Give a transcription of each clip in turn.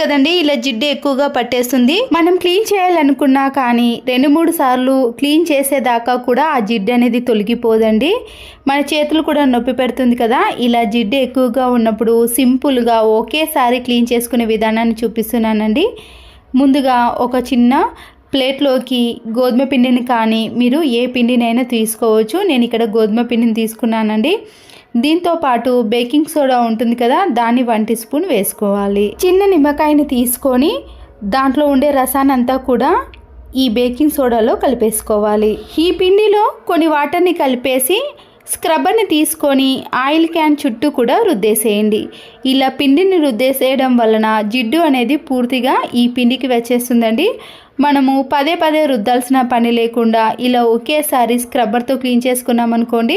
కదండి, ఇలా జిడ్డు ఎక్కువగా పట్టేస్తుంది. మనం క్లీన్ చేయాలనుకున్నా కానీ 2-3 సార్లు క్లీన్ చేసేదాకా కూడా ఆ జిడ్డు అనేది తొలగిపోదండి. మన చేతులు కూడా నొప్పి పెడుతుంది కదా. ఇలా జిడ్డు ఎక్కువగా ఉన్నప్పుడు సింపుల్గా ఒకేసారి క్లీన్ చేసుకునే విధానాన్ని చూపిస్తున్నానండి. ముందుగా ఒక చిన్న ప్లేట్లోకి గోధుమ పిండిని కానీ మీరు ఏ పిండినైనా తీసుకోవచ్చు. నేను ఇక్కడ గోధుమ పిండిని తీసుకున్నానండి. దీంతో పాటు బేకింగ్ సోడా ఉంటుంది కదా, దాన్ని 1 టీ స్పూన్ వేసుకోవాలి. చిన్న నిమ్మకాయని తీసుకొని దాంట్లో ఉండే రసాన్ని అంతా కూడా ఈ బేకింగ్ సోడాలో కలిపేసుకోవాలి. ఈ పిండిలో కొన్ని వాటర్ని కలిపేసి స్క్రబ్బర్ని తీసుకొని ఆయిల్ క్యాన్ చుట్టూ కూడా రుద్దేసేయండి. ఇలా పిండిని రుద్దేసేయడం వలన జిడ్డు అనేది పూర్తిగా ఈ పిండికి వచ్చేస్తుందండి. మనము పదే పదే రుద్దాల్సిన పని లేకుండా ఇలా ఒకేసారి స్క్రబ్బర్తో క్లీన్ చేసుకున్నాం అనుకోండి,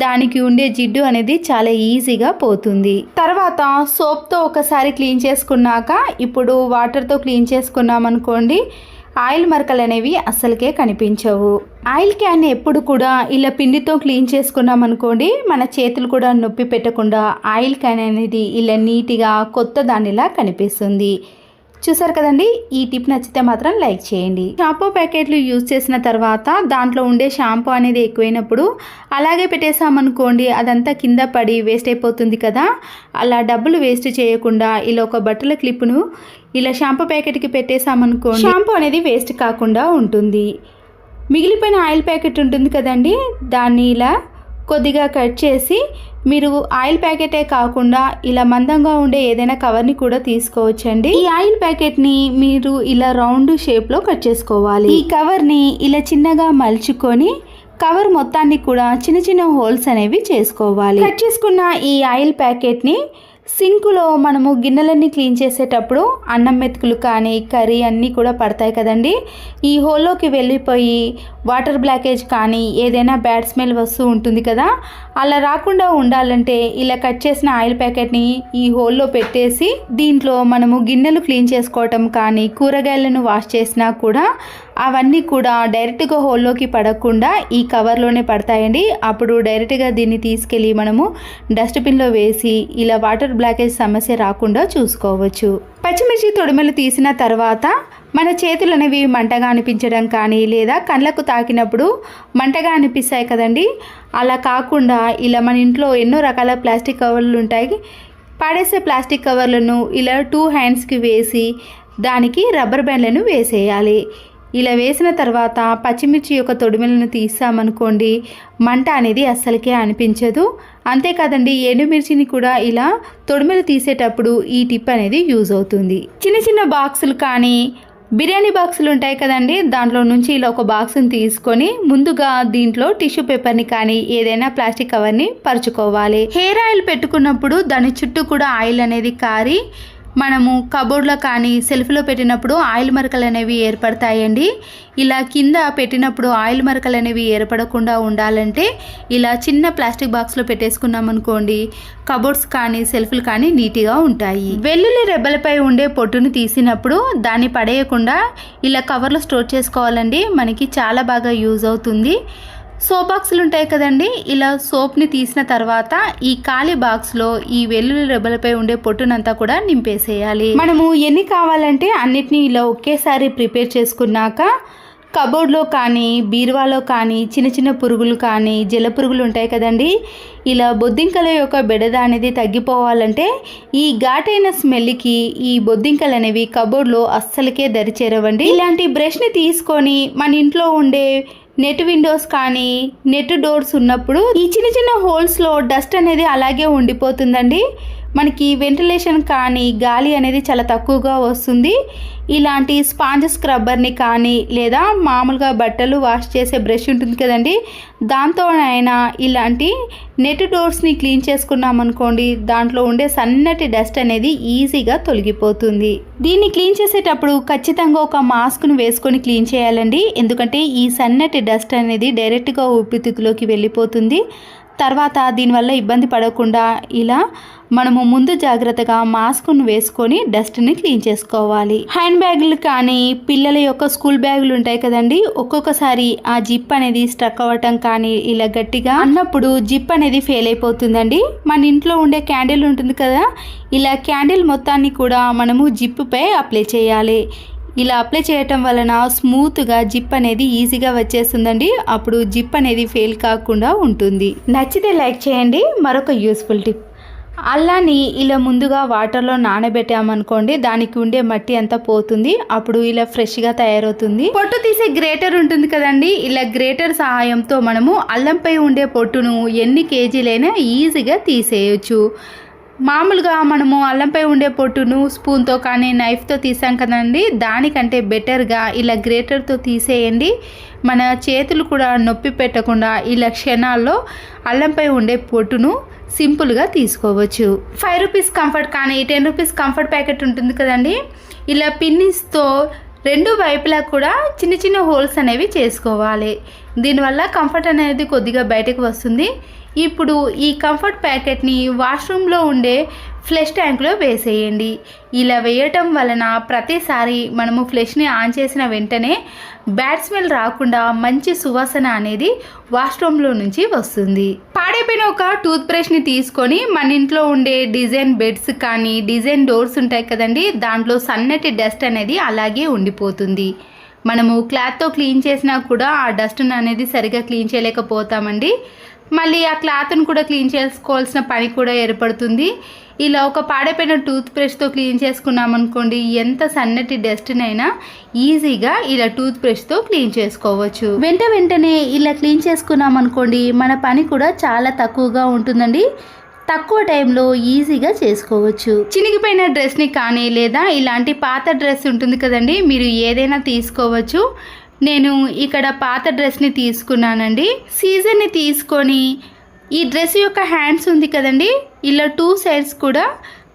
దానికి ఉండే జిడ్డు అనేది చాలా ఈజీగా పోతుంది. తర్వాత సోప్తో ఒకసారి క్లీన్ చేసుకున్నాక ఇప్పుడు వాటర్తో క్లీన్ చేసుకున్నాం అనుకోండి, ఆయిల్ మరకలు అనేవి అస్సలకే కనిపించవు. ఆయిల్ క్యాన్ ఎప్పుడు కూడా ఇలా పిండితో క్లీన్ చేసుకున్నాం అనుకోండి, మన చేతులు కూడా నొప్పి పెట్టకుండా ఆయిల్ క్యాన్ అనేది ఇలా నీట్గా కొత్త దానిలా కనిపిస్తుంది. చూసారు కదండి, ఈ టిప్ నచ్చితే మాత్రం లైక్ చేయండి. షాంపూ ప్యాకెట్లు యూజ్ చేసిన తర్వాత దాంట్లో ఉండే షాంపూ అనేది ఎక్కువైనప్పుడు అలాగే పెట్టేసామనుకోండి, అదంతా కింద పడి వేస్ట్ అయిపోతుంది కదా. అలా డబ్బులు వేస్ట్ చేయకుండా ఇలా ఒక బట్టల క్లిప్ను ఇలా షాంపూ ప్యాకెట్కి పెట్టేసామనుకోండి, షాంపూ అనేది వేస్ట్ కాకుండా ఉంటుంది. మిగిలిపోయిన ఆయిల్ ప్యాకెట్ ఉంటుంది కదండి, దాన్ని ఇలా కొద్దిగా కట్ చేసి మీరు ఆయిల్ ప్యాకెటే కాకుండా ఇలా మందంగా ఉండే ఏదైనా కవర్ని కూడా తీసుకోవచ్చండి. ఈ ఆయిల్ ప్యాకెట్ని మీరు ఇలా రౌండ్ షేప్లో కట్ చేసుకోవాలి. ఈ కవర్ని ఇలా చిన్నగా మలుచుకొని కవర్ మొత్తాన్ని కూడా చిన్న చిన్న హోల్స్ అనేవి చేసుకోవాలి. కట్ చేసుకున్న ఈ ఆయిల్ ప్యాకెట్ని సింకులో మనము గిన్నెలన్నీ క్లీన్ చేసేటప్పుడు అన్నం మెతుకులు కానీ కర్రీ అన్నీ కూడా పడతాయి కదండి, ఈ హోల్లోకి వెళ్ళిపోయి వాటర్ బ్లాకేజ్ కానీ ఏదైనా బ్యాడ్ స్మెల్ వస్తూ ఉంటుంది కదా. అలా రాకుండా ఉండాలంటే ఇలా కట్ చేసిన ఆయిల్ ప్యాకెట్ని ఈ హోల్లో పెట్టేసి దీంట్లో మనము గిన్నెలు క్లీన్ చేసుకోవటం కానీ కూరగాయలను వాష్ చేసినా కూడా అవన్నీ కూడా డైరెక్ట్గా హోల్లోకి పడకుండా ఈ కవర్లోనే పడతాయండి. అప్పుడు డైరెక్ట్గా దీన్ని తీసుకెళ్ళి మనము డస్ట్బిన్లో వేసి ఇలా వాటర్ బ్లాకేజ్ సమస్య రాకుండా చూసుకోవచ్చు. పచ్చిమిర్చి తొడిమెలు తీసిన తర్వాత మన చేతులు అనేవి మంటగా అనిపించడం కానీ లేదా కళ్ళకు తాకినప్పుడు మంటగా అనిపిస్తాయి కదండి, అలా కాకుండా ఇలా మన ఇంట్లో ఎన్నో రకాల ప్లాస్టిక్ కవర్లు ఉంటాయి. పాడేసే ప్లాస్టిక్ కవర్లను ఇలా 2 హ్యాండ్స్కి వేసి దానికి రబ్బర్ బ్యాండ్లను వేసేయాలి. ఇలా వేసిన తర్వాత పచ్చిమిర్చి యొక్క తొడిమెలను తీసామనుకోండి, మంట అనేది అస్సలకే అనిపించదు. అంతేకాదండి, ఎండుమిర్చిని కూడా ఇలా తొడిమెలు తీసేటప్పుడు ఈ టిప్ అనేది యూజ్ అవుతుంది. చిన్న చిన్న బాక్సులు కానీ బిర్యానీ బాక్సులు ఉంటాయి కదండి, దాంట్లో నుంచి ఇలా ఒక బాక్స్ని తీసుకొని ముందుగా దీంట్లో టిష్యూ పేపర్ని కానీ ఏదైనా ప్లాస్టిక్ కవర్ని పరుచుకోవాలి. హెయిర్ ఆయిల్ పెట్టుకున్నప్పుడు దాని చుట్టూ కూడా ఆయిల్ అనేది కారి మనము కబోర్డ్లో కానీ సెల్ఫ్లో పెట్టినప్పుడు ఆయిల్ మరకలు అనేవి ఏర్పడతాయండి. ఇలా కింద పెట్టినప్పుడు ఆయిల్ మరకలు అనేవి ఏర్పడకుండా ఉండాలంటే ఇలా చిన్న ప్లాస్టిక్ బాక్స్లో పెట్టేసుకున్నాం అనుకోండి, కబోర్డ్స్ కానీ సెల్ఫ్లు కానీ నీట్గా ఉంటాయి. వెల్లుల్లి రెబ్బలపై ఉండే పొట్టును తీసినప్పుడు దాన్ని పడేయకుండా ఇలా కవర్లో స్టోర్ చేసుకోవాలండి, మనకి చాలా బాగా యూజ్ అవుతుంది. సోప్ బాక్సులు ఉంటాయి కదండి, ఇలా సోప్ని తీసిన తర్వాత ఈ ఖాళీ బాక్స్లో ఈ వెల్లుల్లి రెబ్బలపై ఉండే పొట్టునంతా కూడా నింపేసేయాలి. మనము ఎన్ని కావాలంటే అన్నిటినీ ఇలా ఒకేసారి ప్రిపేర్ చేసుకున్నాక కబోర్డ్లో కానీ బీరువాలో కానీ చిన్న చిన్న పురుగులు కానీ జల పురుగులు ఉంటాయి కదండి, ఇలా బొద్దింకల యొక్క బెడద అనేది తగ్గిపోవాలంటే ఈ ఘాటైన స్మెల్కి ఈ బొద్దింకలు అనేవి కబోర్డ్లో అస్సలకే దరిచేరవండి. ఇలాంటి బ్రష్ని తీసుకొని మన ఇంట్లో ఉండే నెట్ విండోస్ కానీ నెట్ డోర్స్ ఉన్నప్పుడు ఈ చిన్న చిన్న హోల్స్లో డస్ట్ అనేది అలాగే ఉండిపోతుందండి. మనకి వెంటిలేషన్ కానీ గాలి అనేది చాలా తక్కువగా వస్తుంది. ఇలాంటి స్పాంజ్ స్క్రబ్బర్ని కానీ లేదా మామూలుగా బట్టలు వాష్ చేసే బ్రష్ ఉంటుంది కదండి, దాంతోనైనా ఇలాంటి నెట్ డోర్స్ని క్లీన్ చేసుకున్నాం అనుకోండి, దాంట్లో ఉండే సన్నటి డస్ట్ అనేది ఈజీగా తొలగిపోతుంది. దీన్ని క్లీన్ చేసేటప్పుడు ఖచ్చితంగా ఒక మాస్క్ను వేసుకొని క్లీన్ చేయాలండి, ఎందుకంటే ఈ సన్నటి డస్ట్ అనేది డైరెక్ట్గా ఊపిరితిత్తులోకి వెళ్ళిపోతుంది. తర్వాత దీనివల్ల ఇబ్బంది పడకుండా ఇలా మనము ముందు జాగ్రత్తగా మాస్క్ను వేసుకొని డస్ట్ని క్లీన్ చేసుకోవాలి. హ్యాండ్ బ్యాగులు కానీ పిల్లల యొక్క స్కూల్ బ్యాగులు ఉంటాయి కదండి, ఒక్కొక్కసారి ఆ జిప్ అనేది స్ట్రక్ అవ్వటం కానీ ఇలా గట్టిగా అన్నప్పుడు జిప్ అనేది ఫెయిల్ అయిపోతుందండి. మన ఇంట్లో ఉండే క్యాండిల్ ఉంటుంది కదా, ఇలా క్యాండిల్ మొత్తాన్ని కూడా మనము జిప్పుపై అప్లై చేయాలి. ఇలా అప్లై చేయటం వలన స్మూత్గా జిప్ అనేది ఈజీగా వచ్చేస్తుందండి. అప్పుడు జిప్ అనేది ఫెయిల్ కాకుండా ఉంటుంది. నచ్చితే లైక్ చేయండి. మరొక యూస్ఫుల్ టిప్, అల్లాని ఇలా ముందుగా వాటర్లో నానబెట్టామనుకోండి, దానికి ఉండే మట్టి అంతా పోతుంది. అప్పుడు ఇలా ఫ్రెష్గా తయారవుతుంది. పొట్టు తీసే గ్రేటర్ ఉంటుంది కదండి, ఇలా గ్రేటర్ సహాయంతో మనము అల్లంపై ఉండే పొట్టును ఎన్ని కేజీలైనా ఈజీగా తీసేయచ్చు. మామూలుగా మనము అల్లంపై ఉండే పొట్టును స్పూన్తో కానీ నైఫ్తో తీసాం కదండి, దానికంటే బెటర్గా ఇలా గ్రేటర్తో తీసేయండి. మన చేతులు కూడా నొప్పి పెట్టకుండా ఇలా క్షణాల్లో అల్లంపై ఉండే పొట్టును సింపుల్గా తీసుకోవచ్చు. 5 రూపీస్ కంఫర్ట్ కానీ 10 రూపీస్ కంఫర్ట్ ప్యాకెట్ ఉంటుంది కదండి, ఇలా పిన్నిస్తో రెండు వైపులా కూడా చిన్న చిన్న హోల్స్ అనేవి చేసుకోవాలి. దీనివల్ల కంఫర్ట్ అనేది కొద్దిగా బయటకు వస్తుంది. ఇప్పుడు ఈ కంఫర్ట్ ప్యాకెట్ని వాష్రూమ్లో ఉండే ఫ్లష్ ట్యాంక్లో వేసేయండి. ఇలా వేయటం వలన ప్రతిసారి మనము ఫ్లష్ని ఆన్ చేసిన వెంటనే బ్యాడ్ స్మెల్ రాకుండా మంచి సువాసన అనేది వాష్రూమ్లో నుంచి వస్తుంది. పాడైపోయిన ఒక టూత్ బ్రష్ని తీసుకొని మన ఇంట్లో ఉండే డిజైన్ బెడ్స్ కానీ డిజైన్ డోర్స్ ఉంటాయి కదండి, దాంట్లో సన్నటి డస్ట్ అనేది అలాగే ఉండిపోతుంది. మనము క్లాత్తో క్లీన్ చేసినా కూడా ఆ డస్ట్ అనేది సరిగా క్లీన్ చేయలేకపోతామండి. మళ్ళీ ఆ క్లాత్ను కూడా క్లీన్ చేసుకోవాల్సిన పని కూడా ఏర్పడుతుంది. ఇలా ఒక పాడైపోయిన టూత్ బ్రష్తో క్లీన్ చేసుకున్నామనుకోండి, ఎంత సన్నటి డస్ట్నైనా ఈజీగా ఇలా టూత్ బ్రష్తో క్లీన్ చేసుకోవచ్చు. వెంటనే ఇలా క్లీన్ చేసుకున్నామనుకోండి, మన పని కూడా చాలా తక్కువగా ఉంటుందండి. తక్కువ టైంలో ఈజీగా చేసుకోవచ్చు. చినిగిపోయిన డ్రెస్ని కానీ లేదా ఇలాంటి పాత డ్రెస్ ఉంటుంది కదండి, మీరు ఏదైనా తీసుకోవచ్చు. నేను ఇక్కడ పాత డ్రెస్ని తీసుకున్నానండి. సీజర్ని తీసుకొని ఈ డ్రెస్ యొక్క హ్యాండ్స్ ఉంది కదండి, ఇలా 2 సైడ్స్ కూడా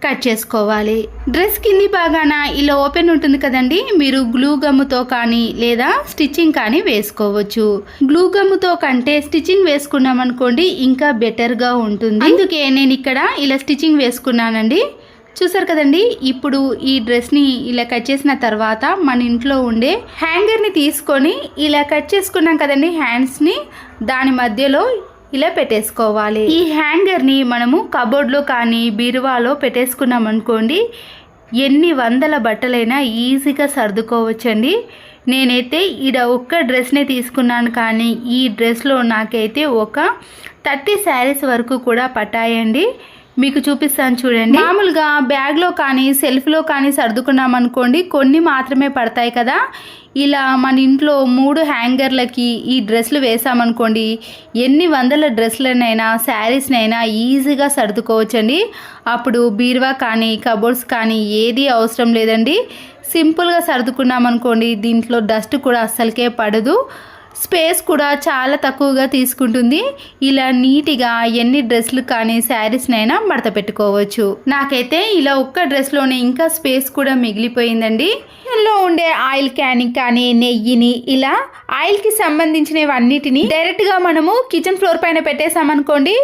కట్ చేసుకోవాలి. డ్రెస్ కింది భాగాన ఇలా ఓపెన్ ఉంటుంది కదండి, మీరు గ్లూ గమ్ముతో కానీ లేదా స్టిచ్చింగ్ కానీ వేసుకోవచ్చు. గ్లూ గమ్ముతో కంటే స్టిచ్చింగ్ వేసుకున్నాం అనుకోండి ఇంకా బెటర్గా ఉంటుంది. అందుకే నేను ఇక్కడ ఇలా స్టిచ్చింగ్ వేసుకున్నానండి. చూసారు కదండి. ఇప్పుడు ఈ డ్రెస్ని ఇలా కట్ చేసిన తర్వాత మన ఇంట్లో ఉండే హ్యాంగర్ని తీసుకొని ఇలా కట్ చేసుకున్నాం కదండి హ్యాండ్స్ని, దాని మధ్యలో ఇలా పెట్టేసుకోవాలి. ఈ హ్యాంగర్ని మనము కబోర్డ్లో కానీ బీరువాలో పెట్టేసుకున్నాం అనుకోండి, ఎన్ని వందల బట్టలైనా ఈజీగా సర్దుకోవచ్చండి. నేనైతే ఈడ ఒక్క డ్రెస్నే తీసుకున్నాను, కానీ ఈ డ్రెస్లో నాకైతే ఒక 30 శారీస్ వరకు కూడా పట్టాయండి. మీకు చూపిస్తాను చూడండి. మామూలుగా బ్యాగ్లో కానీ సెల్ఫ్లో కానీ సర్దుకున్నాం అనుకోండి, కొన్ని మాత్రమే పడతాయి కదా. ఇలా మన ఇంట్లో 3 హ్యాంగర్లకి ఈ డ్రెస్సులు వేసామనుకోండి, ఎన్ని వందల డ్రెస్సులనైనా శారీస్నైనా ఈజీగా సర్దుకోవచ్చండి. అప్పుడు బీరువా కానీ కబోర్డ్స్ కానీ ఏది అవసరం లేదండి. సింపుల్గా సర్దుకున్నామనుకోండి, దీంట్లో డస్ట్ కూడా అస్సలకే పడదు. స్పేస్ కూడా చాలా తక్కువగా తీసుకుంటుంది. ఇలా నీట్గా ఎన్ని డ్రెస్లు కానీ శారీస్నైనా మడత పెట్టుకోవచ్చు. నాకైతే ఇలా ఒక్క డ్రెస్లోనే ఇంకా స్పేస్ కూడా మిగిలిపోయిందండి. ఇందులో ఉండే ఆయిల్ క్యాన్ కానీ నెయ్యిని ఇలా ఆయిల్కి సంబంధించినవన్నిటిని డైరెక్ట్గా మనము కిచెన్ ఫ్లోర్ పైన పెట్టేసామనుకోండి,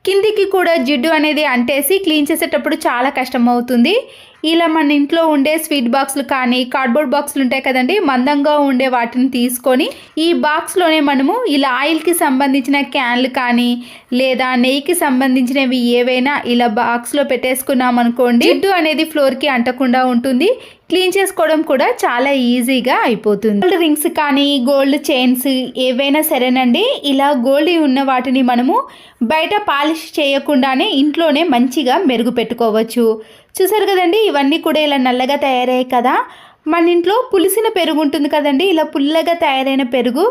కిందికి కూడా జిడ్డు అనేది అంటేసి క్లీన్ చేసేటప్పుడు చాలా కష్టం అవుతుంది. ఇలా మన ఇంట్లో ఉండే స్వీట్ బాక్సులు కానీ కార్డ్బోర్డ్ బాక్సులు ఉంటాయి కదండి, మందంగా ఉండే వాటిని తీసుకొని ఈ బాక్స్లోనే మనము ఇలా ఆయిల్కి సంబంధించిన క్యాన్లు కానీ లేదా నెయ్యికి సంబంధించినవి ఏవైనా ఇలా బాక్స్లో పెట్టేసుకున్నాం అనుకోండి, జిడ్డు అనేది ఫ్లోర్కి అంటకుండా ఉంటుంది. క్లీన్ చేసుకోవడం కూడా చాలా ఈజీగా అయిపోతుంది. గోల్డ్ రింగ్స్ కానీ గోల్డ్ చైన్స్ ఏవైనా సరేనండి, ఇలా గోల్డ్ ఉన్న వాటిని మనము బయట పాలిష్ చేయకుండానే ఇంట్లోనే మంచిగా మెరుగు పెట్టుకోవచ్చు. చూసారు కదండి, ఇవన్నీ కూడా ఇలా నల్లగా తయారయ్యాయి కదా. మన ఇంట్లో పులిసిన పెరుగు ఉంటుంది కదండి, ఇలా పుల్లగా తయారైన పెరుగు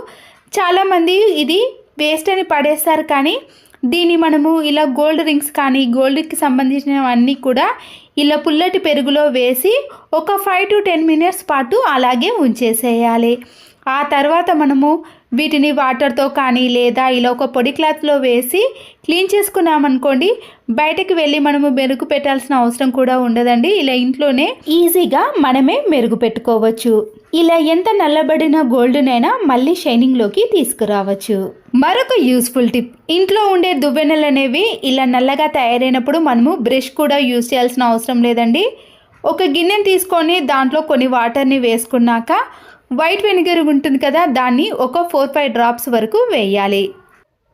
చాలామంది ఇది వేస్ట్ అని పడేస్తారు, కానీ దీన్ని మనము ఇలా గోల్డ్ రింగ్స్ కానీ గోల్డ్కి సంబంధించినవన్నీ కూడా ఇలా పుల్లటి పెరుగులో వేసి ఒక 5 to 10 minutes పాటు అలాగే ఉంచేసేయాలి. ఆ తర్వాత మనము వీటిని వాటర్తో కానీ లేదా ఇలా ఒక పొడి క్లాత్లో వేసి క్లీన్ చేసుకున్నామనుకోండి, బయటకు వెళ్ళి మనము మెరుగు పెట్టాల్సిన అవసరం కూడా ఉండదండి. ఇలా ఇంట్లోనే ఈజీగా మనమే మెరుగు పెట్టుకోవచ్చు. ఇలా ఎంత నల్లబడిన గోల్డ్నైనా మళ్ళీ షైనింగ్లోకి తీసుకురావచ్చు. మరొక యూస్ఫుల్ టిప్, ఇంట్లో ఉండే దువ్వెనలు అనేవి ఇలా నల్లగా తయారైనప్పుడు మనము బ్రష్ కూడా యూజ్ చేయాల్సిన అవసరం లేదండి. ఒక గిన్నెని తీసుకొని దాంట్లో కొన్ని వాటర్ని వేసుకున్నాక వైట్ వెనిగర్ ఉంటుంది కదా, దాన్ని ఒక 4-5 డ్రాప్స్ వరకు వేయాలి.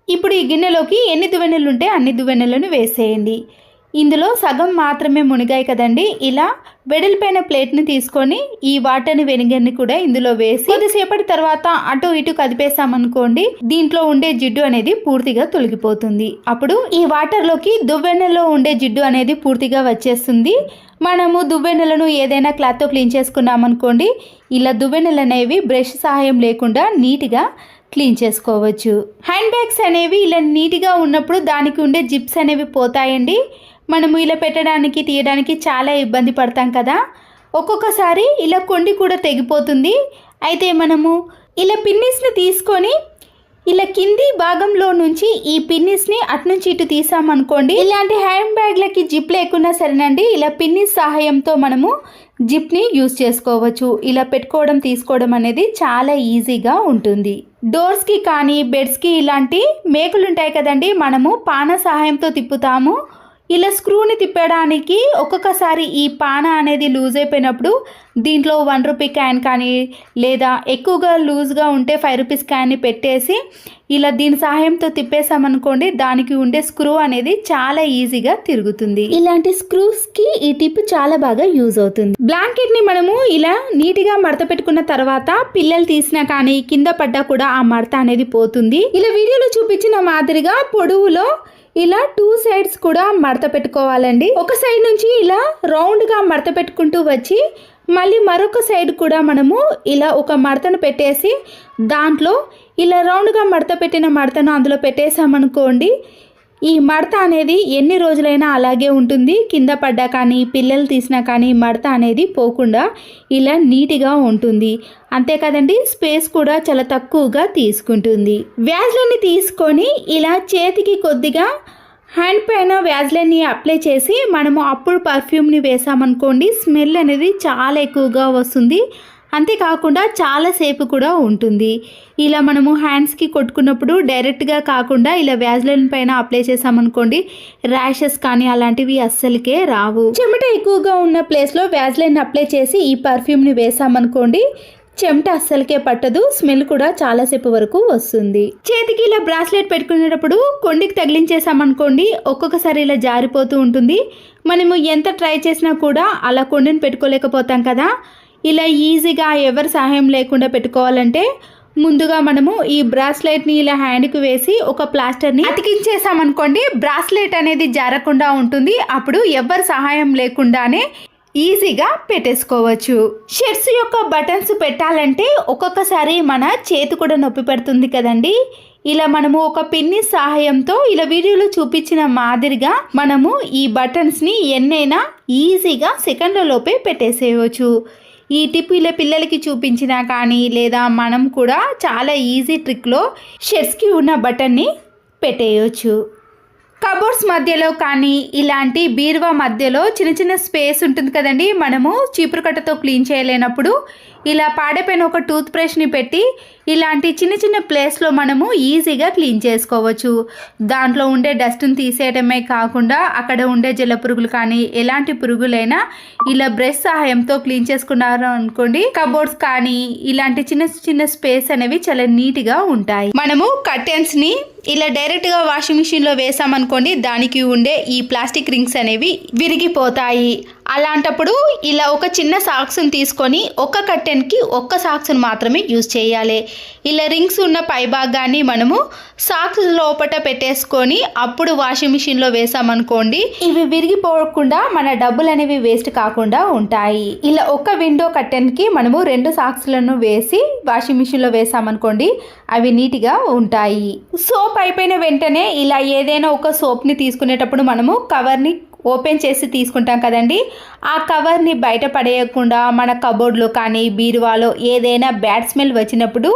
ఇప్పుడు ఈ గిన్నెలోకి ఎన్ని దువ్వెనలు ఉంటే అన్ని దువ్వెనలను వేసేయండి. ఇందులో సగం మాత్రమే మునిగాయి కదండి. ఇలా వెడల్పైన ప్లేట్ని తీసుకొని ఈ వాటర్ని వెనిగర్ని కూడా ఇందులో వేసి కొద్దిసేపటి తర్వాత అటు ఇటు కదిపేసామనుకోండి, దీంట్లో ఉండే జిడ్డు అనేది పూర్తిగా తొలగిపోతుంది. అప్పుడు ఈ వాటర్లోకి దువ్వెనలో ఉండే జిడ్డు అనేది పూర్తిగా వచ్చేస్తుంది. మనము దువ్వెనలను ఏదైనా క్లాత్తో క్లీన్ చేసుకున్నామనుకోండి, ఇలా దువ్వెనలు అనేవి బ్రష్ సహాయం లేకుండా నీట్గా క్లీన్ చేసుకోవచ్చు. హ్యాండ్ బ్యాగ్స్ అనేవి ఇలా నీట్గా ఉన్నప్పుడు దానికి ఉండే జిప్స్ అనేవి పోతాయండి. మనము ఇలా పెట్టడానికి తీయడానికి చాలా ఇబ్బంది పడతాం కదా. ఒక్కొక్కసారి ఇలా కొండి కూడా తెగిపోతుంది. అయితే మనము ఇలా పిన్నిస్ని తీసుకొని ఇలా కింది భాగంలో నుంచి ఈ పిన్నిస్ని అటునుంచి ఇటు తీసామనుకోండి, ఇలాంటి హ్యాండ్ బ్యాగ్లకి జిప్ లేకున్నా సరేనండి, ఇలా పిన్నిస్ సహాయంతో మనము జిప్ని యూజ్ చేసుకోవచ్చు. ఇలా పెట్టుకోవడం తీసుకోవడం అనేది చాలా ఈజీగా ఉంటుంది. డోర్స్కి కానీ బెడ్స్కి ఇలాంటి మేకులు ఉంటాయి కదండి, మనము పాన సహాయంతో తిప్పుతాము. ఇలా స్క్రూని తిప్పడానికి ఒక్కొక్కసారి ఈ పాన అనేది లూజ్ అయిపోయినప్పుడు దీంట్లో 1 రూపీ క్యాన్ కానీ లేదా ఎక్కువగా లూజ్గా ఉంటే 5 రూపీస్ క్యాన్ని పెట్టేసి ఇలా దీని సహాయంతో తిప్పేసామనుకోండి, దానికి ఉండే స్క్రూ అనేది చాలా ఈజీగా తిరుగుతుంది. ఇలాంటి స్క్రూస్కి ఈ టిప్ చాలా బాగా యూజ్ అవుతుంది. బ్లాంకెట్ని మనము ఇలా నీట్గా మడత పెట్టుకున్న తర్వాత పిల్లలు తీసినా కానీ కింద పడ్డా కూడా ఆ మడత అనేది పోతుంది. ఇలా వీడియోలో చూపించిన మాదిరిగా పొడవులో ఇలా 2 సైడ్స్ కూడా మడత పెట్టుకోవాలండి. ఒక సైడ్ నుంచి ఇలా రౌండ్గా మడత పెట్టుకుంటూ వచ్చి మళ్ళీ మరొక సైడ్ కూడా మనము ఇలా ఒక మడతను పెట్టేసి దాంట్లో ఇలా రౌండ్గా మడత పెట్టిన మడతను అందులో పెట్టేసామనుకోండి, ఈ మడత అనేది ఎన్ని రోజులైనా అలాగే ఉంటుంది. కింద పడ్డా కానీ పిల్లలు తీసినా కానీ మడత అనేది పోకుండా ఇలా నీట్గా ఉంటుంది. అంతే కదండి, స్పేస్ కూడా చాలా తక్కువగా తీసుకుంటుంది. వ్యాజ్లైన్ని తీసుకొని ఇలా చేతికి కొద్దిగా హ్యాండ్ పైన వ్యాజ్లైన్ని అప్లై చేసి మనము అప్పుడు పర్ఫ్యూమ్ని వేసామనుకోండి, స్మెల్ అనేది చాలా ఎక్కువగా వస్తుంది. అంతేకాకుండా చాలాసేపు కూడా ఉంటుంది. ఇలా మనము హ్యాండ్స్కి కొట్టుకున్నప్పుడు డైరెక్ట్గా కాకుండా ఇలా వ్యాజ్లైన్ పైన అప్లై చేసామనుకోండి, ర్యాషెస్ కానీ అలాంటివి అస్సలకే రావు. చెమట ఎక్కువగా ఉన్న ప్లేస్లో వ్యాజ్లైన్ అప్లై చేసి ఈ పర్ఫ్యూమ్ని వేసామనుకోండి, చెమట అస్సలకే పట్టదు, స్మెల్ కూడా చాలాసేపు వరకు వస్తుంది. చేతికి ఇలా బ్రాస్లెట్ పెట్టుకునేటప్పుడు కొండికి తగిలించేసామనుకోండి, ఒక్కొక్కసారి ఇలా జారిపోతూ ఉంటుంది. మనము ఎంత ట్రై చేసినా కూడా అలా కొండిని పెట్టుకోలేకపోతాం కదా. ఇలా ఈజీగా ఎవరి సహాయం లేకుండా పెట్టుకోవాలంటే ముందుగా మనము ఈ బ్రాస్లెట్ని ఇలా హ్యాండ్కి వేసి ఒక ప్లాస్టర్ని అతికించేసామనుకోండి, బ్రాస్లెట్ అనేది జారకుండా ఉంటుంది. అప్పుడు ఎవరి సహాయం లేకుండానే ఈజీగా పెట్టేసుకోవచ్చు. షర్ట్స్ యొక్క బటన్స్ పెట్టాలంటే ఒక్కొక్కసారి మన చేతి కూడా నొప్పి పెడుతుంది కదండి. ఇలా మనము ఒక పిన్ని సహాయంతో ఇలా వీడియోలో చూపించిన మాదిరిగా మనము ఈ బటన్స్ని ఎన్నైనా ఈజీగా సెకండ్లలోపే పెట్టేసేయవచ్చు. ఈ టిప్ ఇలా పిల్లలకి చూపించినా కానీ లేదా మనం కూడా చాలా ఈజీ ట్రిక్లో షర్ట్స్కి ఉన్న బటన్ని పెట్టేయచ్చు. కబోర్డ్స్ మధ్యలో కానీ ఇలాంటి బీరువా మధ్యలో చిన్న చిన్న స్పేస్ ఉంటుంది కదండి, మనము చీపురు కట్టతో క్లీన్ చేయలేనప్పుడు ఇలా పాడైపోయిన ఒక టూత్ బ్రష్ని పెట్టి ఇలాంటి చిన్న చిన్న ప్లేస్లో మనము ఈజీగా క్లీన్ చేసుకోవచ్చు. దాంట్లో ఉండే డస్ట్ని తీసేయడమే కాకుండా అక్కడ ఉండే జల పురుగులు కానీ ఎలాంటి పురుగులైనా ఇలా బ్రష్ సహాయంతో క్లీన్ చేసుకున్నారు అనుకోండి, కబోర్డ్స్ కానీ ఇలాంటి చిన్న చిన్న స్పేస్ అనేవి చాలా నీట్గా ఉంటాయి. మనము కర్టెన్స్ని ఇలా డైరెక్ట్గా వాషింగ్ మిషన్లో వేసామనుకోండి, దానికి ఉండే ఈ ప్లాస్టిక్ రింగ్స్ అనేవి విరిగిపోతాయి. అలాంటప్పుడు ఇలా ఒక చిన్న సాక్స్ని తీసుకొని ఒక కర్టెన్కి ఒక్క సాక్స్ని మాత్రమే యూజ్ చేయాలి. ఇలా రింగ్స్ ఉన్న పై భాగాన్ని మనము సాక్స్ లోపల పెట్టేసుకొని అప్పుడు వాషింగ్ మిషన్లో వేసామనుకోండి, ఇవి విరిగిపోకుండా మన డబ్బులు అనేవి వేస్ట్ కాకుండా ఉంటాయి. ఇలా ఒక విండో కర్టెన్కి మనము 2 సాక్స్లను వేసి వాషింగ్ మిషన్లో వేసామనుకోండి, అవి నీట్గా ఉంటాయి. సోప్ అయిపోయిన వెంటనే ఇలా ఏదైనా ఒక సోప్ని తీసుకునేటప్పుడు మనము కవర్ని ఓపెన్ చేసి తీసుకుంటాం కదండి, ఆ కవర్ని బయట పడేయకుండా మన కబోర్డ్లో కానీ బీరువాలో ఏదైనా బ్యాడ్ స్మెల్ వచ్చినప్పుడు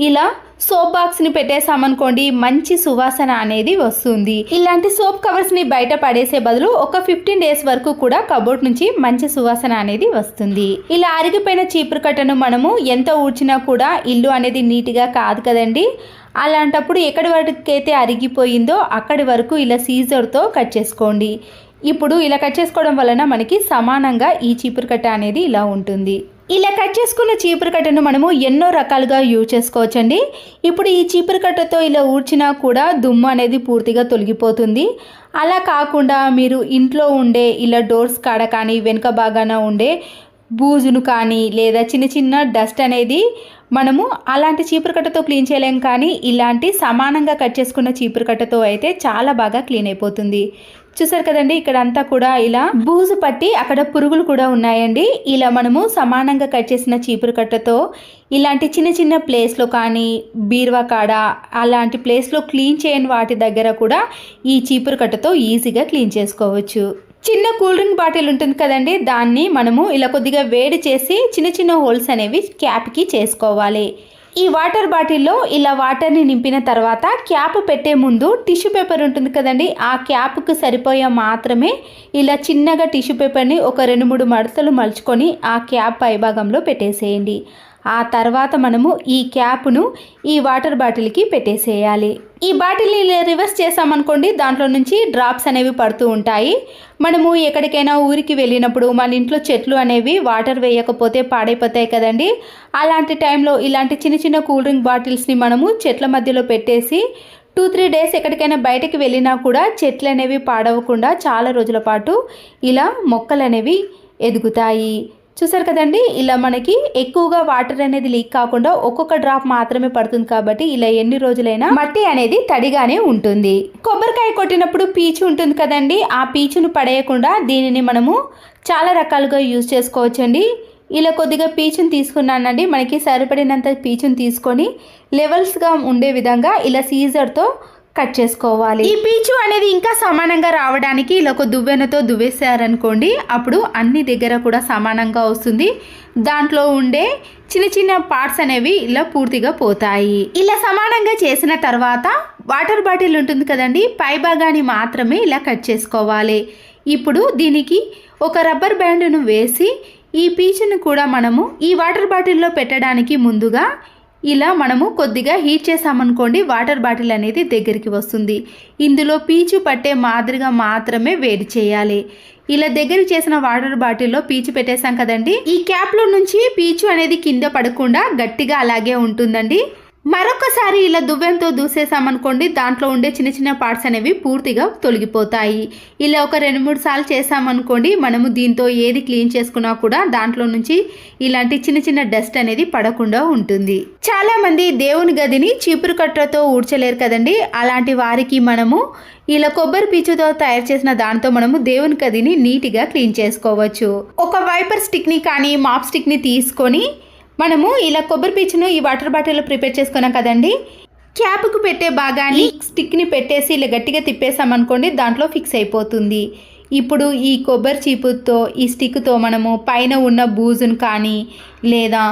ఇలా సోప్ బాక్స్ని పెట్టేసామనుకోండి, మంచి సువాసన అనేది వస్తుంది. ఇలాంటి సోప్ కవర్స్ని బయట పడేసే బదులు ఒక 15 డేస్ వరకు కూడా కబోర్డ్ నుంచి మంచి సువాసన అనేది వస్తుంది. ఇలా అరిగిపోయిన చీపురు కట్టను మనము ఎంత ఊడ్చినా కూడా ఇల్లు అనేది నీట్గా కాదు కదండి. అలాంటప్పుడు ఎక్కడి వరకైతే అరిగిపోయిందో అక్కడి వరకు ఇలా సీజర్తో కట్ చేసుకోండి. ఇప్పుడు ఇలా కట్ చేసుకోవడం వలన మనకి సమానంగా ఈ చీపురు కట్ట అనేది ఇలా ఉంటుంది. ఇలా కట్ చేసుకున్న చీపురు కట్టను మనము ఎన్నో రకాలుగా యూజ్ చేసుకోవచ్చండి. ఇప్పుడు ఈ చీపురు కట్టతో ఇలా ఊడ్చినా కూడా దుమ్ము అనేది పూర్తిగా తొలగిపోతుంది. అలా కాకుండా మీరు ఇంట్లో ఉండే ఇలా డోర్స్ కాడ కానీ వెనుక భాగాన ఉండే బూజును కానీ లేదా చిన్న చిన్న డస్ట్ అనేది మనము అలాంటి చీపురు కట్టతో క్లీన్ చేయలేం, కానీ ఇలాంటి సమానంగా కట్ చేసుకున్న చీపురు కట్టతో అయితే చాలా బాగా క్లీన్ అయిపోతుంది. చూసారు కదండి, ఇక్కడ అంతా కూడా ఇలా బూజు పట్టి అక్కడ పురుగులు కూడా ఉన్నాయండి. ఇలా మనము సమానంగా కట్ చేసిన చీపురు కట్టతో ఇలాంటి చిన్న చిన్న ప్లేస్లో కానీ బీరువా కాడ అలాంటి ప్లేస్లో క్లీన్ చేయని వాటి దగ్గర కూడా ఈ చీపురు కట్టతో ఈజీగా క్లీన్ చేసుకోవచ్చు. చిన్న కూల్ డ్రింక్ బాటిల్ ఉంటుంది కదండి, దాన్ని మనము ఇలా కొద్దిగా వేడి చేసి చిన్న చిన్న హోల్స్ అనేవి క్యాప్కి చేసుకోవాలి. ఈ వాటర్ బాటిల్లో ఇలా వాటర్ని నింపిన తర్వాత క్యాప్ పెట్టే ముందు టిష్యూ పేపర్ ఉంటుంది కదండి, ఆ క్యాప్కు సరిపోయే మాత్రమే ఇలా చిన్నగా టిష్యూ పేపర్ని ఒక 2-3 మడతలు మలుచుకొని ఆ క్యాప్ పైభాగంలో పెట్టేసేయండి. ఆ తర్వాత మనము ఈ క్యాప్ను ఈ వాటర్ బాటిల్కి పెట్టేసేయాలి. ఈ బాటిల్ని రివర్స్ చేసామనుకోండి, దాంట్లో నుంచి డ్రాప్స్ అనేవి పడుతూ ఉంటాయి. మనము ఎక్కడికైనా ఊరికి వెళ్ళినప్పుడు మన ఇంట్లో చెట్లు అనేవి వాటర్ వేయకపోతే పాడైపోతాయి కదండి. అలాంటి టైంలో ఇలాంటి చిన్న చిన్న కూల్ డ్రింక్ బాటిల్స్ని మనము చెట్ల మధ్యలో పెట్టేసి 2-3 డేస్ ఎక్కడికైనా బయటకు వెళ్ళినా కూడా చెట్లు అనేవి పాడవకుండా చాలా రోజుల పాటు ఇలా మొక్కలు అనేవి ఎదుగుతాయి. చూసారు కదండి, ఇలా మనకి ఎక్కువగా వాటర్ అనేది లీక్ కాకుండా ఒక్కొక్క డ్రాప్ మాత్రమే పడుతుంది కాబట్టి ఇలా ఎన్ని రోజులైనా మట్టి అనేది తడిగానే ఉంటుంది. కొబ్బరికాయ కొట్టినప్పుడు పీచు ఉంటుంది కదండి, ఆ పీచును పడేయకుండా దీనిని మనము చాలా రకాలుగా యూజ్ చేసుకోవచ్చండి. ఇలా కొద్దిగా పీచును తీసుకున్నానండి, మనకి సరిపడినంత పీచును తీసుకొని లెవెల్స్గా ఉండే విధంగా ఇలా సీజర్తో కట్ చేసుకోవాలి. ఈ పీచు అనేది ఇంకా సమానంగా రావడానికి ఇలా ఒక దువ్వెనతో దువ్వేసారనుకోండి, అప్పుడు అన్ని దగ్గర కూడా సమానంగా వస్తుంది. దాంట్లో ఉండే చిన్న చిన్న పార్ట్స్ అనేవి ఇలా పూర్తిగా పోతాయి. ఇలా సమానంగా చేసిన తర్వాత వాటర్ బాటిల్ ఉంటుంది కదండి, పై భాగాన్ని మాత్రమే ఇలా కట్ చేసుకోవాలి. ఇప్పుడు దీనికి ఒక రబ్బర్ బ్యాండ్ను వేసి ఈ పీచును కూడా మనము ఈ వాటర్ బాటిల్లో పెట్టడానికి ముందుగా ఇలా మనము కొద్దిగా హీట్ చేసామనుకోండి, వాటర్ బాటిల్ అనేది దగ్గరికి వస్తుంది. ఇందులో పీచు పట్టే మాదిరిగా మాత్రమే వేడి చేయాలి. ఇలా దగ్గర చేసిన వాటర్ బాటిల్లో పీచు పెట్టేసాం కదండి, ఈ క్యాప్లో నుంచి పీచు అనేది కింద పడకుండా గట్టిగా అలాగే ఉంటుందండి. మరొకసారి ఇలా దువ్వెంతో దూసేసామనుకోండి, దాంట్లో ఉండే చిన్న చిన్న పార్ట్స్ అనేవి పూర్తిగా తొలగిపోతాయి. ఇలా ఒక 2-3 సార్లు చేసామనుకోండి, మనము దీంతో ఏది క్లీన్ చేసుకున్నా కూడా దాంట్లో నుంచి ఇలాంటి చిన్న చిన్న డస్ట్ అనేది పడకుండా ఉంటుంది. చాలా మంది దేవుని గదిని చీపురు కట్టతో ఊడ్చలేరు కదండి, అలాంటి వారికి మనము ఇలా కొబ్బరి పీచుతో తయారు చేసిన దాంతో మనము దేవుని గదిని నీట్గా క్లీన్ చేసుకోవచ్చు. ఒక వైపర్ స్టిక్ని కానీ మాప్ స్టిక్ని తీసుకొని మనము ఇలా కొబ్బరి పీచును ఈ వాటర్ బాటిల్లో ప్రిపేర్ చేసుకున్నాం కదండి, క్యాప్కు పెట్టే భాగాన్ని స్టిక్ని పెట్టేసి ఇలా గట్టిగా తిప్పేసామనుకోండి, దాంట్లో ఫిక్స్ అయిపోతుంది. ఇప్పుడు ఈ కొబ్బరి చీపుతో ఈ స్టిక్తో మనము పైన ఉన్న బూజును కానీ లేదా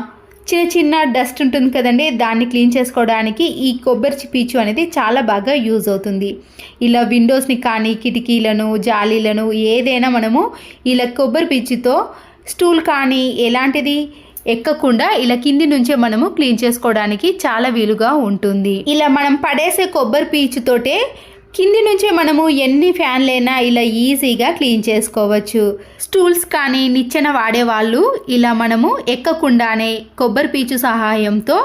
చిన్న చిన్న డస్ట్ ఉంటుంది కదండి, దాన్ని క్లీన్ చేసుకోవడానికి ఈ కొబ్బరి పీచు అనేది చాలా బాగా యూజ్ అవుతుంది. ఇలా విండోస్ని కానీ కిటికీలను జాలీలను ఏదైనా మనము ఇలా కొబ్బరి పీచుతో స్టూల్ కానీ ఎలాంటిది ఎక్కకుండా ఇలా కింది నుంచే మనము క్లీన్ చేసుకోవడానికి చాలా వీలుగా ఉంటుంది. ఇలా మనం పడేసే కొబ్బరి పీచుతోటే కింది నుంచే మనము ఎన్ని ఫ్యాన్లైనా ఇలా ఈజీగా క్లీన్ చేసుకోవచ్చు. స్టూల్స్ కానీ నిచ్చెన వాడేవాళ్ళు ఇలా మనము ఎక్కకుండానే కొబ్బరి పీచు సహాయంతో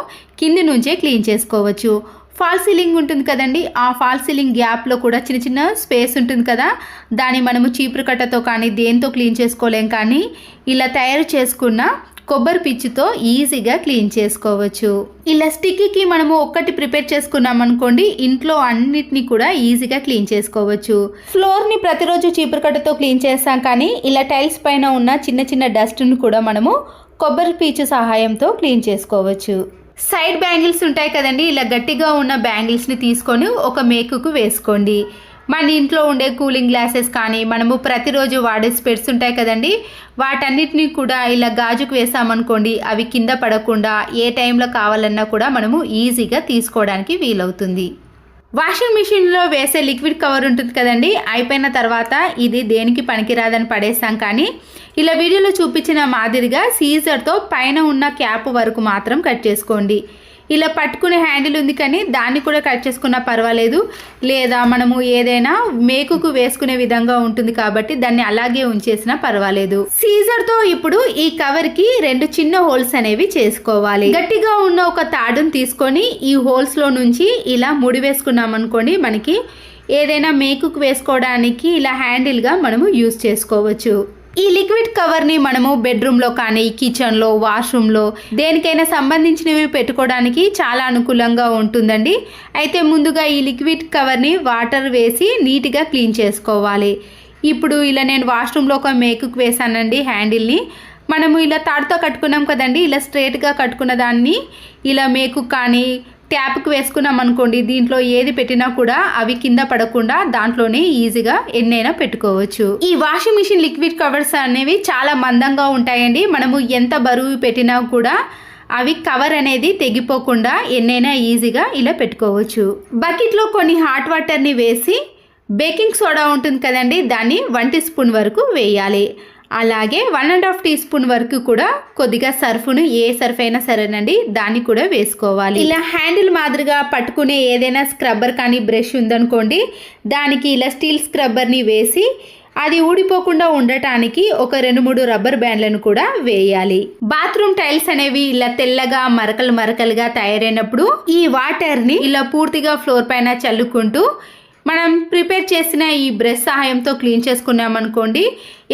కింది నుంచే క్లీన్ చేసుకోవచ్చు. ఫాల్ సీలింగ్ ఉంటుంది కదండి, ఆ ఫాల్ సీలింగ్ గ్యాప్లో కూడా చిన్న చిన్న స్పేస్ ఉంటుంది కదా, దాన్ని మనము చీపురు కట్టతో కానీ దేంతో క్లీన్ చేసుకోలేం, కానీ ఇలా తయారు చేసుకున్న కొబ్బరి పీచుతో ఈజీగా క్లీన్ చేసుకోవచ్చు. ఇలా స్టిక్కి మనము ఒక్కటి ప్రిపేర్ చేసుకున్నాం అనుకోండి, ఇంట్లో అన్నిటిని కూడా ఈజీగా క్లీన్ చేసుకోవచ్చు. ఫ్లోర్ని ప్రతిరోజు చీపురు కట్టతో క్లీన్ చేస్తాం, కానీ ఇలా టైల్స్ పైన ఉన్న చిన్న చిన్న డస్ట్ను కూడా మనము కొబ్బరి పీచు సహాయంతో క్లీన్ చేసుకోవచ్చు. సైడ్ బ్యాంగిల్స్ ఉంటాయి కదండి, ఇలా గట్టిగా ఉన్న బ్యాంగిల్స్ని తీసుకొని ఒక మేకుకు వేసుకోండి. మన ఇంట్లో ఉండే కూలింగ్ గ్లాసెస్ కానీ మనము ప్రతిరోజు వాడే స్పెట్స్ ఉంటాయి కదండి, వాటన్నిటిని కూడా ఇలా గాజుకు వేసామనుకోండి, అవి కింద పడకుండా ఏ టైంలో కావాలన్నా కూడా మనము ఈజీగా తీసుకోవడానికి వీలవుతుంది. వాషింగ్ మిషన్లో వేసే లిక్విడ్ కవర్ ఉంటుంది కదండి, అయిపోయిన తర్వాత ఇది దేనికి పనికిరాదని పడేస్తాం. కానీ ఇలా వీడియోలో చూపించిన మాదిరిగా సీజర్తో పైన ఉన్న క్యాప్ వరకు మాత్రం కట్ చేసుకోండి. ఇలా పట్టుకునే హ్యాండిల్ ఉంది కానీ దాన్ని కూడా కట్ చేసుకున్నా పర్వాలేదు, లేదా మనము ఏదైనా మేకుకు వేసుకునే విధంగా ఉంటుంది కాబట్టి దాన్ని అలాగే ఉంచేసినా పర్వాలేదు. సీజర్తో ఇప్పుడు ఈ కవర్కి 2 చిన్న హోల్స్ అనేవి చేసుకోవాలి. గట్టిగా ఉన్న ఒక తాడును తీసుకొని ఈ హోల్స్లో నుంచి ఇలా ముడి వేసుకున్నాం అనుకోండి, మనకి ఏదైనా మేకుకు వేసుకోవడానికి ఇలా హ్యాండిల్గా మనము యూజ్ చేసుకోవచ్చు. ఈ లిక్విడ్ కవర్ని మనము బెడ్రూమ్లో కానీ కిచెన్లో వాష్రూమ్లో దేనికైనా సంబంధించినవి పెట్టుకోవడానికి చాలా అనుకూలంగా ఉంటుందండి. అయితే ముందుగా ఈ లిక్విడ్ కవర్ని వాటర్ వేసి నీట్గా క్లీన్ చేసుకోవాలి. ఇప్పుడు ఇలా నేను వాష్రూమ్లో ఒక మేకుకు వేసానండి హ్యాండిల్ని. మనము ఇలా తాడుతో కట్టుకున్నాం కదండి, ఇలా స్ట్రైట్గా కట్టుకున్న దాన్ని ఇలా మేకు కానీ ట్యాప్కి వేసుకున్నాం అనుకోండి, దీంట్లో ఏది పెట్టినా కూడా అవి కింద పడకుండా దాంట్లోనే ఈజీగా ఎన్నైనా పెట్టుకోవచ్చు. ఈ వాషింగ్ మిషన్ లిక్విడ్ కవర్స్ అనేవి చాలా మందంగా ఉంటాయండి. మనము ఎంత బరువు పెట్టినా కూడా అవి కవర్ అనేది తెగిపోకుండా ఎన్నైనా ఈజీగా ఇలా పెట్టుకోవచ్చు. బకెట్లో కొన్ని హాట్ వాటర్ని వేసి బేకింగ్ సోడా ఉంటుంది కదండి, దాన్ని 1 టీ స్పూన్ వరకు వేయాలి. అలాగే 1.5 టీ స్పూన్ వరకు కూడా కొద్దిగా సర్ఫ్ను, ఏ సర్ఫ్ అయినా సరేనండి, దాన్ని కూడా వేసుకోవాలి. ఇలా హ్యాండిల్ మాదిరిగా పట్టుకునే ఏదైనా స్క్రబ్బర్ కానీ బ్రష్ ఉందనుకోండి, దానికి ఇలా స్టీల్ స్క్రబ్బర్ని వేసి అది ఊడిపోకుండా ఉండటానికి ఒక 2-3 రబ్బర్ బ్యాండ్లను కూడా వేయాలి. బాత్రూమ్ టైల్స్ అనేవి ఇలా తెల్లగా మరకలుగా తయారైనప్పుడు ఈ వాటర్ని ఇలా పూర్తిగా ఫ్లోర్ పైన చల్లుకుంటూ మనం ప్రిపేర్ చేసిన ఈ బ్రష్ సహాయంతో క్లీన్ చేసుకున్నామనుకోండి,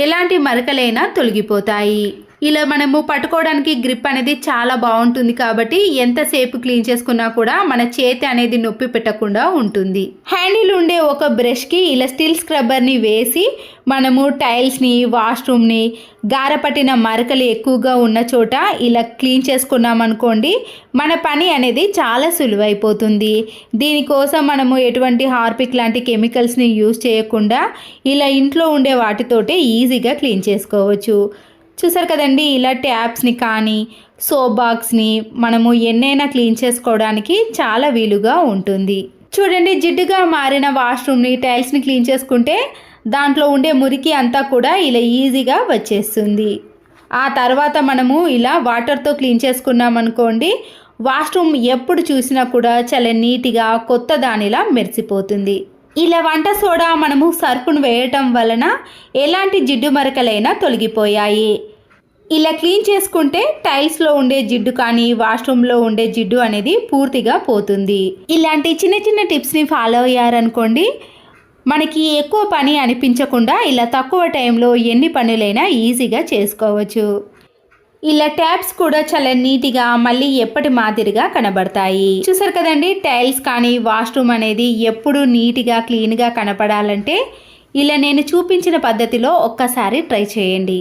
ఎలాంటి మరకలైనా తొలగిపోతాయి. ఇలా మనము పట్టుకోవడానికి గ్రిప్ అనేది చాలా బాగుంటుంది కాబట్టి ఎంతసేపు క్లీన్ చేసుకున్నా కూడా మన చేతి అనేది నొప్పి పెట్టకుండా ఉంటుంది. హ్యాండిల్ ఉండే ఒక బ్రష్కి ఇలా స్టీల్ స్క్రబ్బర్ని వేసి మనము టైల్స్ని, వాష్రూమ్ని, గారపట్టిన మరకలు ఎక్కువగా ఉన్న చోట ఇలా క్లీన్ చేసుకున్నామనుకోండి, మన పని అనేది చాలా సులువైపోతుంది. దీనికోసం మనము ఎటువంటి హార్పిక్ లాంటి కెమికల్స్ని యూజ్ చేయకుండా ఇలా ఇంట్లో ఉండే వాటితోటే ఈజీగా క్లీన్ చేసుకోవచ్చు. చూసారు కదండి, ఇలా ట్యాప్స్ని కానీ సోప్ బాక్స్ని మనము ఎన్నైనా క్లీన్ చేసుకోవడానికి చాలా వీలుగా ఉంటుంది. చూడండి, జిడ్డుగా మారిన వాష్రూమ్ని, టైల్స్ని క్లీన్ చేసుకుంటే దాంట్లో ఉండే మురికి అంతా కూడా ఇలా ఈజీగా వచ్చేస్తుంది. ఆ తర్వాత మనము ఇలా వాటర్తో క్లీన్ చేసుకున్నాం అనుకోండి, వాష్రూమ్ ఎప్పుడు చూసినా కూడా చాలా నీట్గా కొత్త దానిలా మెరిసిపోతుంది. ఇలా వంట సోడా మనము సర్ఫ్ను వేయటం వలన ఎలాంటి జిడ్డు మరకలైనా తొలగిపోయాయి. ఇలా క్లీన్ చేసుకుంటే టైల్స్లో ఉండే జిడ్డు కానీ వాష్రూమ్లో ఉండే జిడ్డు అనేది పూర్తిగా పోతుంది. ఇలాంటి చిన్న చిన్న టిప్స్ని ఫాలో అయ్యారనుకోండి, మనకి ఎక్కువ పని అనిపించకుండా ఇలా తక్కువ టైంలో ఎన్ని పనులైనా ఈజీగా చేసుకోవచ్చు. ఇలా ట్యాప్స్ కూడా చాలా నీట్గా మళ్ళీ ఎప్పటి మాదిరిగా కనబడతాయి. చూసారు కదండి, టైల్స్ కానీ వాష్రూమ్ అనేది ఎప్పుడు నీట్గా క్లీన్గా కనపడాలంటే ఇలా నేను చూపించిన పద్ధతిలో ఒక్కసారి ట్రై చేయండి.